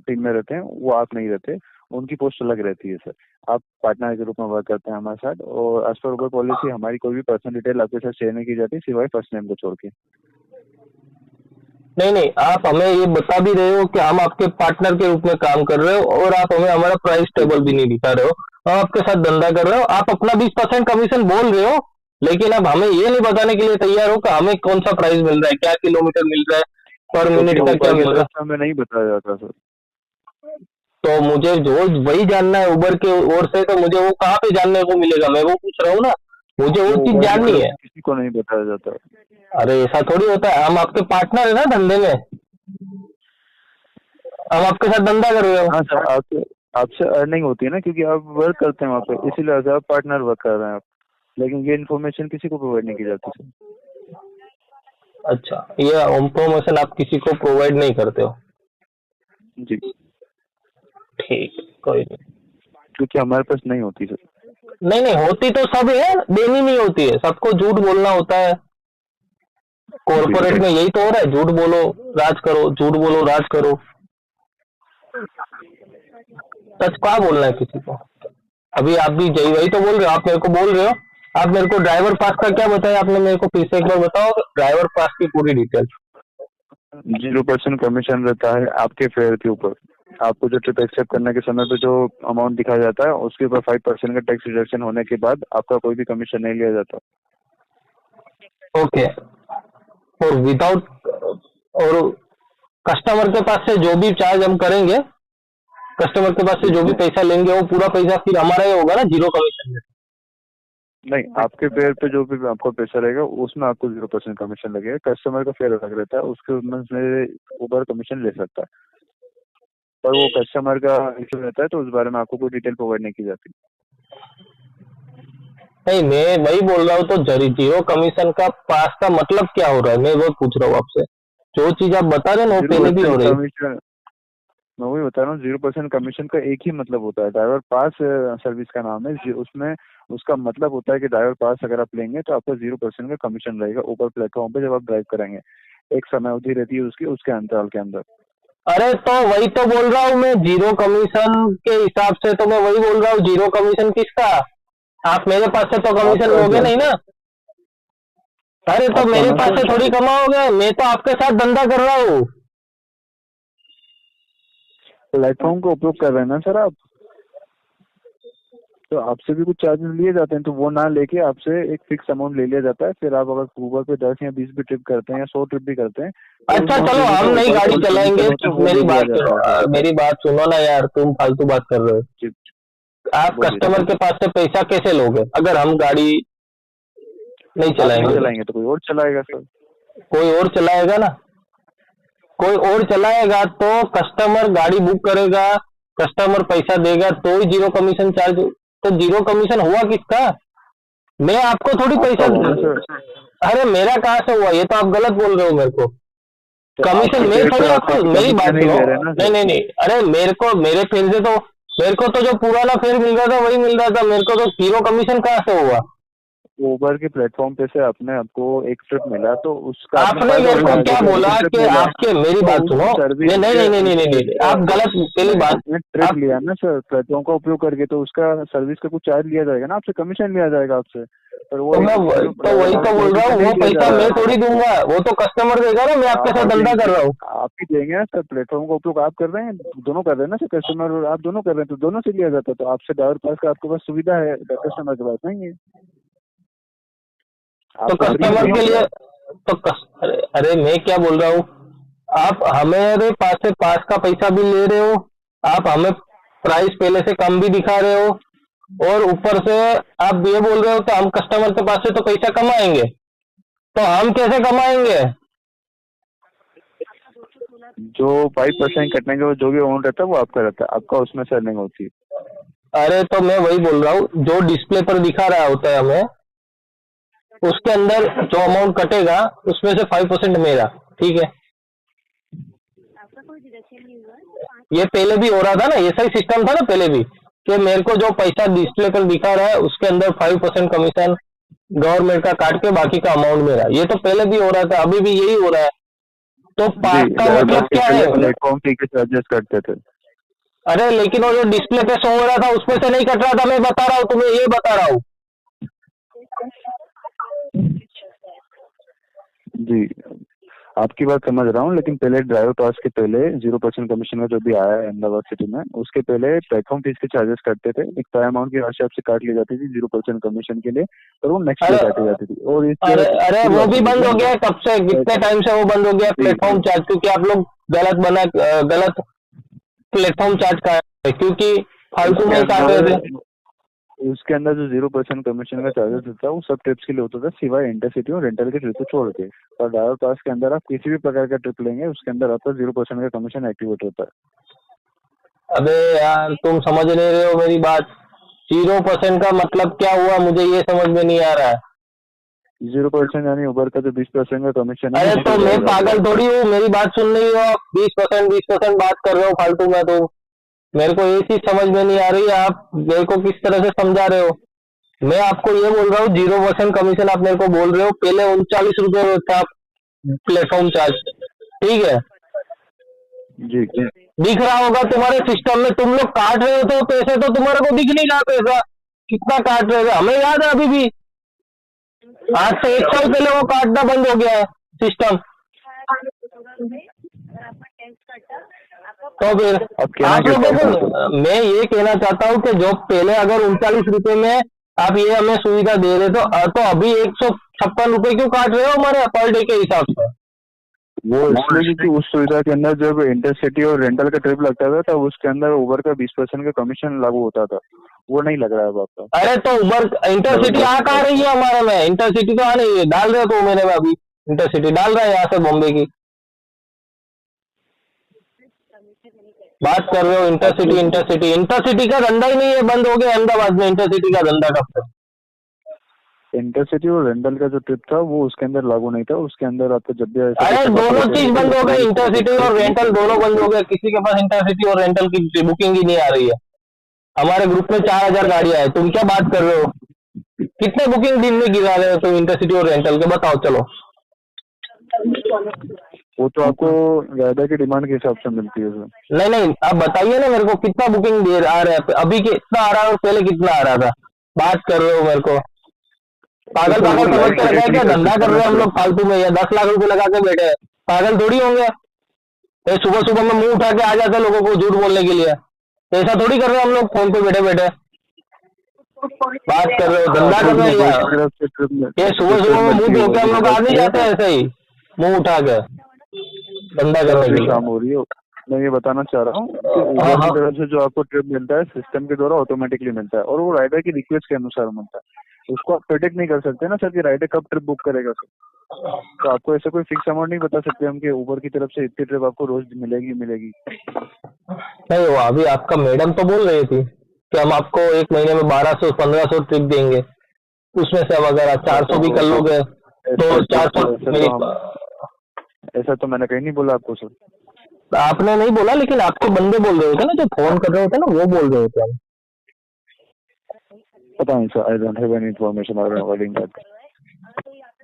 टीम में रहते हैं, वो आप नहीं रहते, उनकी पोस्ट अलग रहती है सर। आप पार्टनर के रूप में वर्क करते हैं हमारे साथ, और एज पर ऊबर पॉलिसी हमारी कोई भी पर्सनल डिटेल आपके साथ शेयर नहीं की जाती सिवाय फर्स्ट नेम को छोड़ के। नहीं नहीं, आप हमें ये बता भी रहे हो कि हम आपके पार्टनर के रूप में काम कर रहे हो, और आप हमें हमारा प्राइस टेबल भी नहीं दिखा रहे हो। हम आपके साथ धंधा कर रहे हो, आप अपना 20% कमीशन बोल रहे हो, लेकिन अब हमें ये नहीं बताने के लिए तैयार हो कि हमें कौन सा प्राइस मिल रहा है, क्या किलोमीटर मिल रहा है, पर क्योंकि मिनट का क्या ऊबर की मिल रहा तरफ है। से हमें नहीं बताया जाता सर। तो मुझे जो वही जानना है उबर के ओर से, तो मुझे वो कहाँ पे जानने को मिलेगा? मैं वो पूछ रहा हूँ ना, मुझे वो वो चीज ऊबर की जाननी तरफ है। से किसी को नहीं बताया जाता। अरे ऐसा थोड़ी होता है, हम आपके पार्टनर है ना धंधे में, हम आपके साथ धंधा कर रहे हो। हाँ सर, आपसे आपसे अर्निंग होती है ना, क्योंकि आप वर्क करते हैं वहाँ पे, इसीलिए as आप पार्टनर वर्क कर रहे हैं आप। लेकिन ये इन्फॉर्मेशन किसी को प्रोवाइड नहीं की जाती सर। अच्छा, ये इंफॉर्मेशन आप किसी को प्रोवाइड नहीं करते हो? जी, ठीक है, कोई नहीं। क्योंकि हमारे पास नहीं होती सर। नहीं नहीं, होती तो सब है, देनी नहीं होती है। सबको झूठ बोलना होता है, कॉर्पोरेट में यही तो हो रहा है, झूठ बोलो राज करो, झूठ बोलो राज करो। सच क्या बोलना है किसी को? अभी आप भी यही वही तो बोल रहे हो, आप मेरे को बोल रहे हो। आप मेरे को ड्राइवर पास का क्या बताया आपने? मेरे को फिर से एक बार बताओ ड्राइवर पास की पूरी डिटेल। 0% कमीशन रहता है आपके फेयर के ऊपर। आपको जो ट्रिप एक्सेप्ट करने के समय पे जो अमाउंट दिखाया जाता है, उसके ऊपर 5% का टैक्स रिडक्शन होने के बाद आपका कोई भी कमीशन नहीं लिया जाता। ओके, और विदाउट, और कस्टमर के पास से जो भी चार्ज हम करेंगे, कस्टमर के पास से जो भी पैसा लेंगे, वो पूरा पैसा फिर हमारा ही होगा ना, जीरो कमीशन में? नहीं, आपके फेयर पे जो भी आपको पैसा रहेगा उसमें आपको 0% कमीशन लगेगा। कस्टमर का फेयर अलग रहता है, उसके उसमें ऊबर कमीशन ले सकता है, पर वो कस्टमर का इशू रहता है, तो उस बारे में आपको कोई डिटेल प्रोवाइड नहीं की जाती। नहीं, मैं वही बोल रहा हूँ, तो जीरो कमीशन का पास का मतलब क्या हो रहा है? मैं वो पूछ रहा हूँ आपसे। जो चीज आप बता रहे हैं ना, वो पहले भी हो 0% रही है। कमीशन, मैं वही बता रहा हूँ, 0% कमीशन का एक ही मतलब होता है, ड्राइवर पास सर्विस का नाम है। उसमें उसका मतलब होता है कि ड्राइवर पास अगर आप लेंगे तो आपका 0% का कमीशन रहेगा ऊपर प्लेटफॉर्म पे जब आप ड्राइव करेंगे। एक समय अवधि रहती है उसकी, उसके अंतराल के अंदर। अरे तो वही तो बोल रहा हूँ मैं, जीरो कमीशन के हिसाब से तो मैं वही बोल रहा हूँ। जीरो कमीशन किसका? आप मेरे पास से तो कमीशन आपका लोगे सर, नहीं ना। अरे तो आपका मेरे ना पास से थोड़ी सर, कमाओगे, मैं तो आपके साथ धंधा कर रहा हूँ। प्लेटफॉर्म का उपयोग कर रहे हैं ना सर आप, तो आपसे भी कुछ चार्जेस लिए जाते हैं, तो वो ना लेके आपसे एक फिक्स अमाउंट ले लिया जाता है। फिर आप अगर ऊबर पे 10 या 20 भी ट्रिप करते हैं या 100 ट्रिप भी करते हैं, तो अच्छा उस चलो, देने हम का नई ऊबर गाड़ी का जो चलाएंगे, कमीशन होता है वो मेरी ले लिया बात जाता है सर। सुनो, मेरी बात सुनो ना यार, तुम फालतू बात कर रहे हो। जी, आप बोलिए कस्टमर सर। के पास से पैसा कैसे लोगे अगर हम गाड़ी नहीं आप नहीं चलाएंगे? चलाएंगे तो कोई और चलाएगा सर। कोई और चलाएगा ना, कोई और चलाएगा तो कस्टमर गाड़ी बुक करेगा, कस्टमर पैसा देगा तो ही जीरो कमीशन चार्ज। तो जीरो कमीशन हुआ किसका? मैं आपको थोड़ी आपका पैसा। हुआ ना सर। अरे मेरा कहाँ से हुआ? ये तो आप गलत बोल रहे हो मेरे को। तो कमीशन आपके मैं पेड़ थोड़ी पे आप आपको, मेरी कमीशन बात नहीं सुनो। ले रहे हैं ना नहीं सर। नहीं नहीं, अरे मेरे को मेरे फेर से तो, मेरे को तो जो पुराना फेयर मिल रहा था वही मिल रहा था, मेरे को तो जीरो कमीशन कहाँ से हुआ? ऊबर के प्लेटफॉर्म पे से आपने आपको एक ट्रिप मिला, तो उसका आपने आपने फायदा मेरे को उठाया। क्या जैसे बोला एक ट्रिप कि मिला, आपके, मेरी तो बात उस सुनो। सर्विस नहीं नहीं के, नहीं नहीं नहीं उस नहीं ट्रिप नहीं, का, आप गलत, पहली नहीं, बात। आपने ट्रिप आप, लिया ना सर, प्लेटफॉर्म का उपयोग करके, तो उसका सर्विस का कुछ चार्ज लिया जाएगा ना आपसे, कमीशन लिया जाएगा आपसे। पर वो तो मैं जीरो तो वही तो बोल रहा कमीशन हूँ, नहीं वो लिया जा पैसा रहा मैं है थोड़ी आपसे। दूंगा, वो तो कस्टमर देगा ना, मैं आपके आप साथ धंधा कर रहा हूँ। आप ही देंगे ना सर, प्लेटफॉर्म का उपयोग आप कर रहे हैं, दोनों कर रहे हैं ना सर, कस्टमर और आप दोनों कर रहे हैं, तो दोनों से लिया जाता है। तो आपसे ड्राइवर पास का आपके पास सुविधा है, कस्टमर के पास नहीं है। तो आपको फ्री में कस्टमर नहीं के मिल रहा लिए है। तो अरे अरे मैं क्या बोल रहा हूँ, आप हमारे पास से पास का पैसा भी ले रहे हो, आप हमें प्राइस पहले से कम भी दिखा रहे हो, और ऊपर से आप ये बोल रहे हो कि हम कस्टमर के पास से तो पैसा कमाएंगे। तो हम कैसे कमाएंगे? जो 5% कटने के बाद जो भी अमाउंट रहता है वो आपका रहता है, आपका उसमें से अर्निंग होती है। अरे तो मैं वही बोल रहा हूँ, जो डिस्प्ले पर दिखा रहा होता है हमें, उसके अंदर जो अमाउंट कटेगा उसमें से 5% मेरा, ठीक है। आपका कोई डिडक्शन नहीं हुआ है तो 5 ये पहले भी हो रहा था ना, ऐसा ही सिस्टम था ना पहले भी, कि मेरे को जो पैसा डिस्प्ले पर दिखा रहा है उसके अंदर 5% कमीशन गवर्नमेंट का काट के बाकी का अमाउंट मेरा। ये तो पहले भी हो रहा था, अभी भी यही हो रहा है। तो पास जी, का मतलब क्या है? प्लेटफॉर्म फी के चार्जेस कटते थे। अरे लेकिन वो जो डिस्प्ले पे शो हो रहा था उसमें से नहीं कट रहा था, मैं बता रहा हूँ तुम्हें, ये बता रहा हूँ। जी, आपकी बात समझ रहा हूँ, लेकिन पहले ड्राइवर पास के पहले 0% कमीशन का जो भी आया है अहमदाबाद सिटी में, उसके पहले प्लेटफॉर्म फीस के चार्जेस कटते थे। एक तय अमाउंट की राशि आपसे काट ली जाती थी 0% कमीशन के लिए, और वो नेक्स्ट डे अरे काटी जाती थी। और अरे अरे वो भी बंद हो गया है, कब से, कितने टाइम से वो बंद हो गया प्लेटफॉर्म चार्ज? क्योंकि आप लोग गलत प्लेटफॉर्म चार्ज का है, क्योंकि फालतू में ही काट रहे थे। उसके अंदर जो 0% कमीशन का चार्जेस होता है वो सब ट्रिप्स के लिए होता था, सिवाय इंटरसिटी और रेंटल के ट्रिप को छोड़ के। और ड्राइवर पास के अंदर आप किसी भी प्रकार का ट्रिप लेंगे उसके अंदर आपका 0% का कमीशन एक्टिवेट होता है। अबे यार तुम समझ नहीं रहे हो मेरी बात। 0% का मतलब क्या हुआ, मुझे ये समझ में नहीं आ रहा है। 0% यानी उबर का जो 20% का कमीशन है। अरे तो मैं पागल थोड़ी हूँ, मेरी बात सुन रही हो? 20% बात कर रहे हो फालतू में। तो मेरे को ये चीज समझ में नहीं आ रही है, आप मेरे को किस तरह से समझा रहे हो। मैं आपको ये बोल रहा हूँ 0% कमीशन आप मेरे को बोल रहे हो, पहले 39 रुपये था प्लेटफॉर्म चार्ज, ठीक है। जी जी। दिख रहा होगा तुम्हारे सिस्टम में, तुम लोग काट रहे हो तो पैसे, तो तुम्हारे को दिख नहीं रहा पैसा कितना काट रहे हो। हमें याद है अभी भी, आज से 1 साल पहले वो काटना बंद हो गया है सिस्टम। अगर आपका टैक्स कटा आपका तो फिर आप लोगों को मैं ये कहना चाहता हूँ कि जो पहले अगर 39 रुपए में आप ये हमें सुविधा दे रहे तो अभी 156 रुपए क्यों काट रहे हो हमारे पर डे के हिसाब से? वो इसलिए क्योंकि उस सुविधा के अंदर जब इंटरसिटी और रेंटल का ट्रिप लगता था तब उसके अंदर उबर का 20% का कमीशन लागू होता था। वो नहीं लग रहा है अब आपका। अरे तो उबर इंटरसिटी आ कहाँ रही है हमारे में? इंटरसिटी तो आ नहीं है, डाल रहे हो तो मेरे में अभी इंटरसिटी डाल रहा है यहाँ से बॉम्बे की बात कर रहे हो। इंटरसिटी का धंधा ही नहीं है, बंद हो गया अहमदाबाद में इंटरसिटी का धंधा कब से। इंटरसिटी और रेंटल का जो ट्रिप था वो उसके अंदर लागू नहीं था, उसके अंदर आपको जब भी अरे दोनों चीज बंद हो गई, इंटरसिटी और रेंटल दोनों बंद हो गए। किसी के पास इंटरसिटी और रेंटल की बुकिंग ही नहीं आ रही है। हमारे ग्रुप में 4000 गाड़ियां है, तुम क्या बात कर रहे हो? कितने बुकिंग दिन में गिरा रहे हो तुम इंटरसिटी और रेंटल के, बताओ चलो। वो तो आपको राइडर की डिमांड के हिसाब से मिलती है सर। नहीं आप बताइए ना मेरे को, कितना बुकिंग दे आ रहा है अभी, कितना आ रहा है और पहले कितना आ रहा था? बात कर रहे हो मेरे को पागल समझ के लगा क्या? धंधा कर रहे हैं हम लोग फालतू में, या 10 लाख रुपए लगा के बैठे हैं, पागल थोड़ी होंगे। सुबह सुबह में मुंह उठा के आ जाते लोगों को झूठ बोलने के लिए, ऐसा थोड़ी कर रहे हैं हम लोग फोन पे बैठे बैठे। बात कर रहे हो, धंधा कर रहे हैं यार। ये सुबह में मुंह धो के हम लोग आ नहीं जाते ऐसे ही मुंह उठा के धंधा करने के लिए। काम हो रही है। मैं ये बताना चाह रहा हूँ कि उबर की तरफ से जो आपको ट्रिप मिलता है सिस्टम के द्वारा ऑटोमेटिकली मिलता है, और वो राइडर की रिक्वेस्ट के अनुसार मिलता है। उसको आप प्रेडिक्ट नहीं कर सकते ना सर कि राइडर कब ट्रिप बुक करेगा सर। तो आपको ऐसा कोई फिक्स अमाउंट नहीं बता सकते हम कि उबर की तरफ से इतनी ट्रिप आपको रोज मिलेगी। नहीं, वो अभी आपका मैडम तो बोल रही थी कि हम आपको 1 महीने में 1200-1500 ट्रिप देंगे, उसमें से अब अगर आप 400 भी कर लोगे तो 400। ऐसा तो मैंने कहीं नहीं बोला आपको सर। आपने नहीं बोला, लेकिन आपके बंदे बोल रहे होते ना, जो फोन कर रहे होते ना, वो बोल रहे होते हैं। पता नहीं sir, I don't have any information regarding that.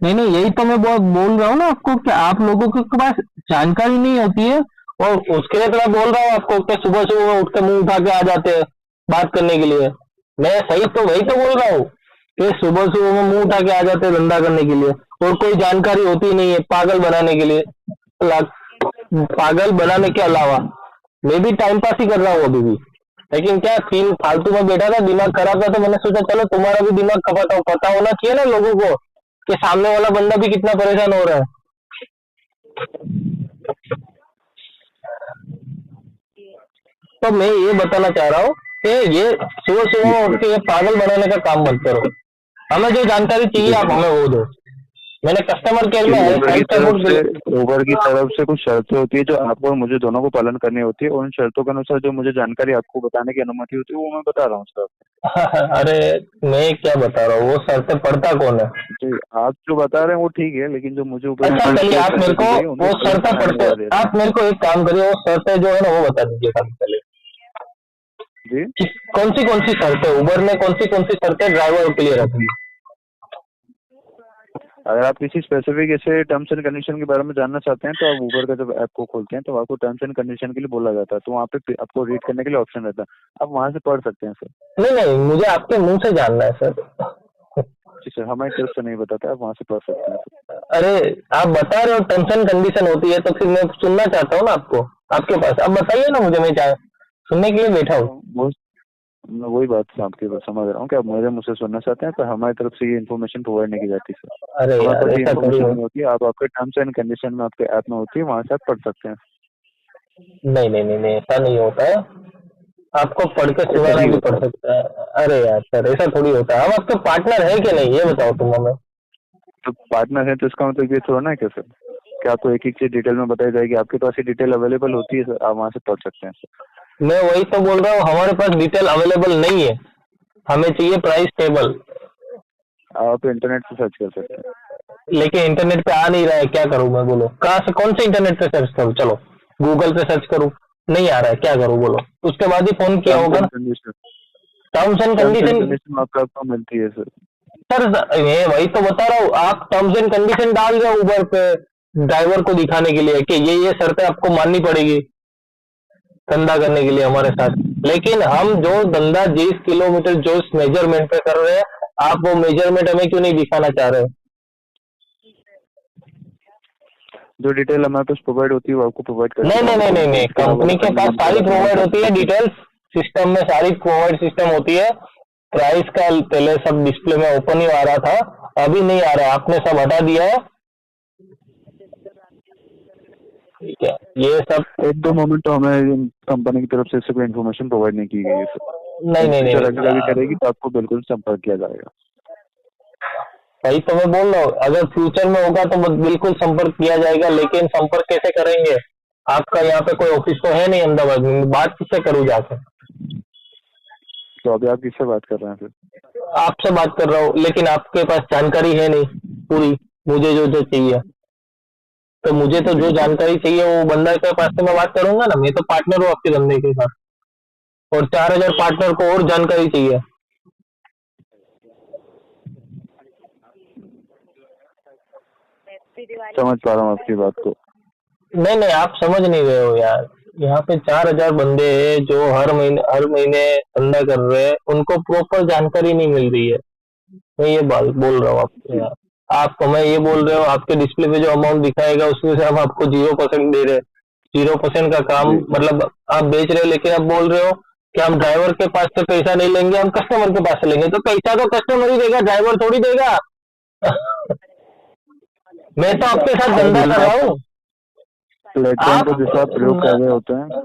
नहीं यही तो मैं बहुत बोल रहा हूँ ना आपको कि आप लोगों के पास जानकारी नहीं होती है, और उसके लिए तो मैं बोल रहा हूँ आपको कि सुबह सुबह उठ के मुंह उठा के आ जाते हैं बात करने के लिए। मैं सही तो वही तो बोल रहा हूँ कि सुबह सुबह में मुंह उठा के आ जाते हैं धंधा करने के लिए, और कोई जानकारी होती नहीं है पागल बनाने के लिए। पागल बनाने के अलावा मैं भी टाइम पास ही कर रहा हूँ अभी भी, लेकिन क्या फील फालतू में बैठा था, दिमाग खराब था, तो मैंने सोचा चलो तुम्हारा भी दिमाग पता होना चाहिए ना लोगों को कि सामने वाला बंदा भी कितना परेशान हो रहा है। तो मैं ये बताना चाह रहा हूँ कि ये सुबह सुबह उठ के ये पागल बनाने का काम मत करो। हमें जो जानकारी चाहिए आप हमें वो दो। मैंने कस्टमर केयर में उबर की तरफ से कुछ शर्तें होती है जो आपको और मुझे दोनों को पालन करनी होती है, और उन शर्तों के अनुसार जो मुझे जानकारी आपको बताने की अनुमति होती है वो मैं बता रहा हूँ सर। अरे मैं क्या बता रहा हूँ, वो शर्तें पढ़ता कौन है? जी, आप जो बता रहे हैं वो ठीक है, लेकिन जो मुझे ऊपर अच्छा चलिए, आप मेरे को वो शर्तें पढ़ते पढ़ते, आप मेरे को एक काम करिए, वो शर्तें जो है ना वो बता दीजिए खाली पहले। जी, कौन सी शर्तें उबर में, कौन सी शर्तें ड्राइवर के लिए रखी है? अगर आप किसी स्पेसिफिक ऐसे टर्म्स एंड कंडीशन के बारे में जानना चाहते हैं तो आप ऊबर का जब ऐप को खोलते हैं तो आपको टर्म्स एंड कंडीशन के लिए बोला जाता है, तो वहाँ पे आपको रीड करने के लिए ऑप्शन रहता है, आप वहाँ से पढ़ सकते हैं सर। नहीं, मुझे आपके मुंह से जानना है सर। जी सर, हमारी तरफ से नहीं बताता, आप वहाँ से पढ़ सकते हैं सर। अरे आप बता रहे हो टर्म्स एंड कंडीशन होती है, तो फिर मैं सुनना चाहता हूँ ना आपको, आपके पास, अब बताइए ना मुझे, मैं चाहे सुनने के लिए बैठा हूँ। मैं वही बात आपकी बात समझ रहा हूँ कि आप मेरे मुझसे सुनना चाहते हैं, पर हमारी तरफ से ये इन्फॉर्मेशन प्रोवाइड नहीं की जाती सर। अरे हमारे यार पास ये ऐसा थोड़ी इन्फॉर्मेशन नहीं होती है, आप आपके टर्म्स एंड कंडीशन में आपके ऐप में होती है, वहाँ से आप पढ़ सकते हैं। नहीं, ऐसा नहीं होता है, आपको पढ़ के सुनाना भी पड़ सकता है। अरे यार सर, ऐसा थोड़ी होता है। हम आपके पार्टनर है कि नहीं, ये बताओ तुम हमें। तो पार्टनर है तो इसका मतलब ये थोड़ा ना है क्या सर कि आपको एक एक चीज डिटेल में बताई जाएगी, आपके पास ये डिटेल अवेलेबल होती है सर, आप वहाँ से पढ़ सकते हैं सर। मैं वही तो बोल रहा हूँ, हमारे पास डिटेल अवेलेबल नहीं है, हमें चाहिए प्राइस टेबल। आप इंटरनेट से सर्च कर सकते हैं। लेकिन इंटरनेट पे आ नहीं रहा है, क्या करूँ मैं, बोलो कहाँ से, कौन से इंटरनेट पे सर्च करूँ? चलो गूगल पे सर्च करूँ, नहीं आ रहा है, क्या करूँ बोलो? उसके बाद ही फोन किया होगा। टर्म्स एंड कंडीशन आपको मिलती है सर। सर मैं वही तो बता रहा हूँ, आप टर्म्स एंड कंडीशन डाल रहे हो उबर पे ड्राइवर को दिखाने के लिए कि ये शर्तें आपको माननी पड़ेगी धंधा करने के लिए हमारे साथ। लेकिन हम जो धंधा 20 किलोमीटर जो मेजरमेंट पे कर रहे हैं, आप वो मेजरमेंट हमें क्यों नहीं दिखाना चाह रहे? जो डिटेल हमारे पास प्रोवाइड होती है वो आपको प्रोवाइड करते नहीं, कंपनी के पास सारी प्रोवाइड होती है डिटेल्स, सिस्टम में सारी प्रोवाइड सिस्टम होती है। प्राइस का पहले सब डिस्प्ले में ओपन ही आ रहा था, अभी नहीं आ रहा है, आपने सब हटा दिया है। ठीक है, ये सब एक दो मोमेंट तो हमें कंपनी की तरफ से इससे कोई इन्फॉर्मेशन प्रोवाइड नहीं की गई है सर। नहीं अगर करेगी तो आपको बिल्कुल संपर्क किया जाएगा। वही तो मैं बोल रहा हूँ, अगर फ्यूचर में होगा तो बिल्कुल संपर्क किया जाएगा, लेकिन संपर्क कैसे करेंगे? आपका यहाँ पे कोई ऑफिस तो है नहीं अहमदाबाद में, बात किससे करूँ जाकर? तो अभी आप किससे बात कर रहे हैं फिर? आपसे बात कर रहा हूँ, लेकिन आपके पास जानकारी है नहीं पूरी, मुझे जो चाहिए, तो मुझे तो जो जानकारी चाहिए वो बंदा के पास से मैं बात करूंगा ना, मैं तो पार्टनर हूँ आपके धंधे के साथ, और 4000 पार्टनर को और जानकारी चाहिए। समझ पा रहा हूँ आपकी बात को। नहीं, आप समझ नहीं रहे हो यार, यहाँ पे 4000 बंदे हैं जो हर महीने धंधा कर रहे हैं, उनको प्रॉपर जानकारी नहीं मिल रही है। मैं ये बोल रहा हूँ आपको यार, आप हमें ये बोल रहे हो आपके डिस्प्ले पे जो अमाउंट दिखाएगा उसमें से हम आपको 0% दे रहे हैं। 0% का काम मतलब आप बेच रहे हो, लेकिन आप बोल रहे हो कि हम ड्राइवर के पास से पैसा नहीं लेंगे, हम कस्टमर के पास से लेंगे। तो पैसा तो कस्टमर ही देगा, ड्राइवर थोड़ी देगा। मैं तो आपके साथ धंधा कर रहा हूँ, प्लेटफॉर्म को जैसा प्रयोग कर रहे होते हैं।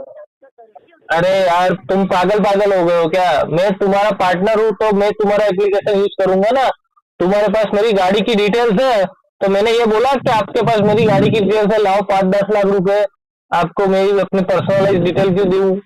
अरे यार तुम पागल हो गए हो क्या? मैं तुम्हारा पार्टनर हूँ तो मैं तुम्हारा एप्लीकेशन यूज करूंगा ना। तुम्हारे पास मेरी गाड़ी की डिटेल्स है, तो मैंने ये बोला कि आपके पास मेरी गाड़ी की डिटेल्स है, लाओ 5-10 लाख रुपए आपको मेरी अपनी पर्सनलाइज डिटेल क्यों दूं?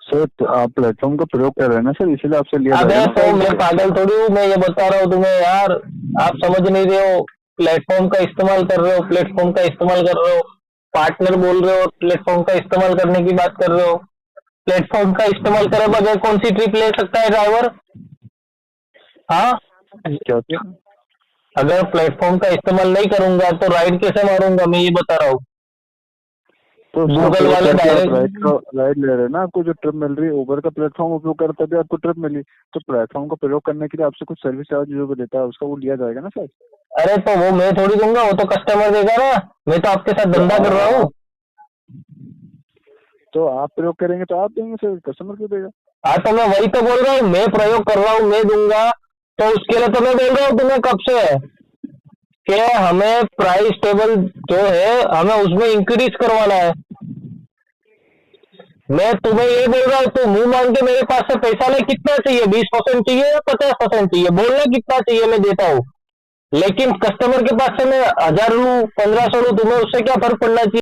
सर तो आप प्लेटफॉर्म का प्रयोग कर रहे हैं ना सर, इसीलिए आपसे लिया अबे जाएगा। तो मैं पागल थोड़ी हूँ, मैं ये बता रहा हूँ तुम्हें यार, आप समझ नहीं रहे हो। प्लेटफॉर्म का इस्तेमाल कर रहे हो, प्लेटफॉर्म का इस्तेमाल कर रहे हो, पार्टनर बोल रहे हो, प्लेटफॉर्म का इस्तेमाल करने की बात कर रहे हो। प्लेटफॉर्म का इस्तेमाल करे बगैर कौन सी ट्रिप ले सकता है ड्राइवर? हाँ, क्या? अगर प्लेटफॉर्म का इस्तेमाल नहीं करूंगा तो राइड कैसे मारूंगा, मैं ये बता रहा हूँ। तो गूगल वाले डायरेक्ट राइड ले रहे हैं ना, आपको जो ट्रिप मिल रही है उबर का प्लेटफॉर्म उपयोग करते तभी आपको ट्रिप मिली, तो प्लेटफॉर्म का प्रयोग करने के लिए आपसे कुछ सर्विस चार्ज जो भी देता है उसका वो लिया जाएगा ना सर। अरे तो वो मैं थोड़ी दूंगा, वो तो कस्टमर देगा ना, मैं तो आपके साथ धंधा कर रहा हूँ। तो आप प्रयोग करेंगे तो आप देंगे सर, कस्टमर क्यों देगा? हाँ तो मैं वही तो बोल रहा हूँ, मैं प्रयोग कर रहा हूँ, मैं दूंगा, तो उसके लिए तो मैं बोल रहा हूँ तुम्हें कब से कि हमें प्राइस टेबल जो है हमें उसमें इंक्रीज करवाना है। मैं तुम्हें ये बोल रहा हूँ, तो मुंह मांग के मेरे पास से पैसा ले, कितना चाहिए? 20% चाहिए या 50% चाहिए? बोलना कितना चाहिए, मैं देता हूँ। लेकिन कस्टमर के पास से मैं 1000 लूं, 1500 लूं, तुम्हें उससे क्या फर्क पड़ना चाहिए?